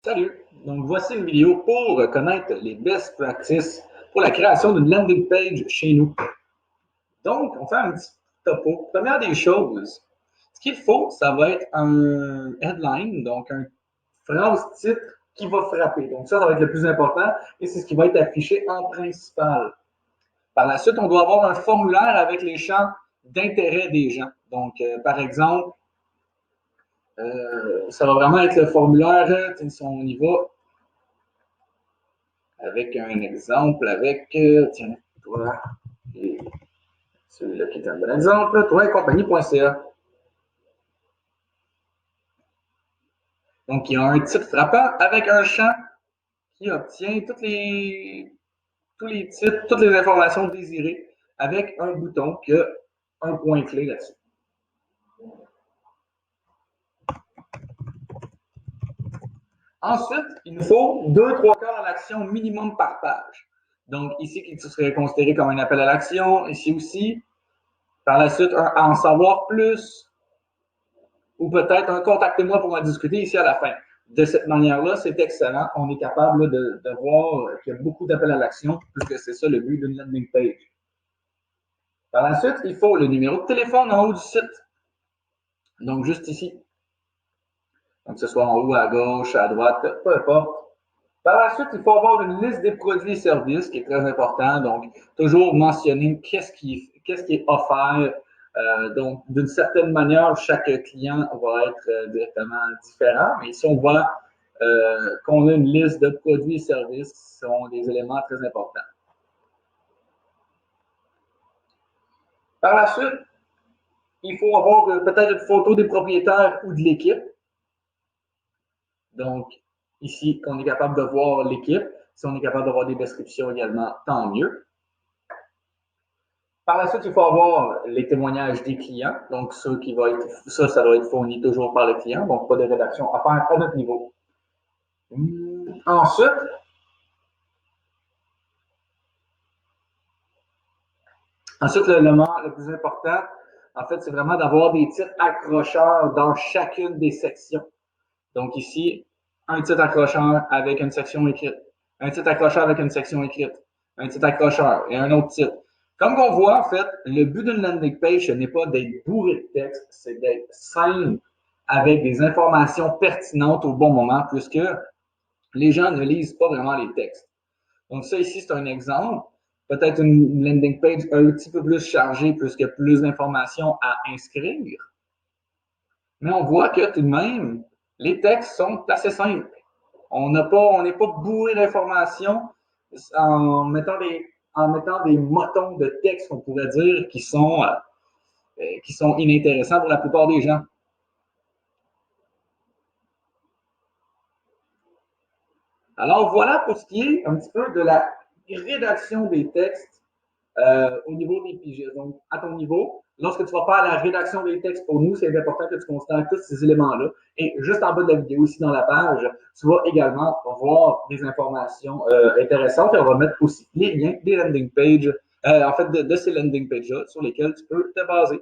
Salut! Donc, voici une vidéo pour connaître les best practices pour la création d'une landing page chez nous. Donc, on fait un petit topo. Première des choses, ce qu'il faut, ça va être un headline, donc un phrase-titre qui va frapper. Donc, ça va être le plus important et c'est ce qui va être affiché en principal. Par la suite, on doit avoir un formulaire avec les champs d'intérêt des gens. Donc, par exemple, ça va vraiment être le formulaire, si on y va, avec un exemple, avec, tiens, toi, et celui-là qui est un bon exemple, toi et compagnie.ca. Donc, il y a un titre frappant avec un champ qui obtient tous les titres, toutes les informations désirées avec un bouton qui a un point clé là-dessus. Ensuite, il nous faut 2-3 cas à l'action minimum par page. Donc, ici, qui serait considéré comme un appel à l'action, ici aussi. Par la suite, un en savoir plus, ou peut-être un contactez-moi pour en discuter ici à la fin. De cette manière-là, c'est excellent. On est capable de voir qu'il y a beaucoup d'appels à l'action, puisque c'est ça le but d'une landing page. Par la suite, il faut le numéro de téléphone en haut du site. Donc, juste ici. Donc, que ce soit en haut, à gauche, à droite, peu importe. Par la suite, il faut avoir une liste des produits et services qui est très important. Donc, toujours mentionner qu'est-ce qui est offert. Donc, d'une certaine manière, chaque client va être directement différent. Mais si on voit qu'on a une liste de produits et services, ce sont des éléments très importants. Par la suite, il faut avoir peut-être une photo des propriétaires ou de l'équipe. Donc, ici, on est capable de voir l'équipe. Si on est capable d'avoir des descriptions également, tant mieux. Par la suite, il faut avoir les témoignages des clients. Donc, ça doit être fourni toujours par le client. Donc, pas de rédaction à faire à notre niveau. Ensuite, l'élément le plus important, en fait, c'est vraiment d'avoir des titres accrocheurs dans chacune des sections. Donc, ici, un titre accrocheur avec une section écrite, un titre accrocheur avec une section écrite, un titre accrocheur et un autre titre. Comme on voit, en fait, le but d'une landing page, ce n'est pas d'être bourré de texte, c'est d'être simple avec des informations pertinentes au bon moment, puisque les gens ne lisent pas vraiment les textes. Donc, ça ici, c'est un exemple. Peut-être une landing page un petit peu plus chargée, puisqu'il y a plus d'informations à inscrire. Mais on voit que tout de même, les textes sont assez simples. On n'est pas bourré d'informations en mettant des motons de texte, on pourrait dire, qui sont inintéressants pour la plupart des gens. Alors voilà pour ce qui est un petit peu de la rédaction des textes au niveau des pigistes. Donc, à ton niveau, lorsque tu vas faire la rédaction des textes pour nous, c'est important que tu constates tous ces éléments-là. Et juste en bas de la vidéo, ici dans la page, tu vas également voir des informations intéressantes et on va mettre aussi les liens des landing pages, en fait, de ces landing pages-là sur lesquels tu peux te baser.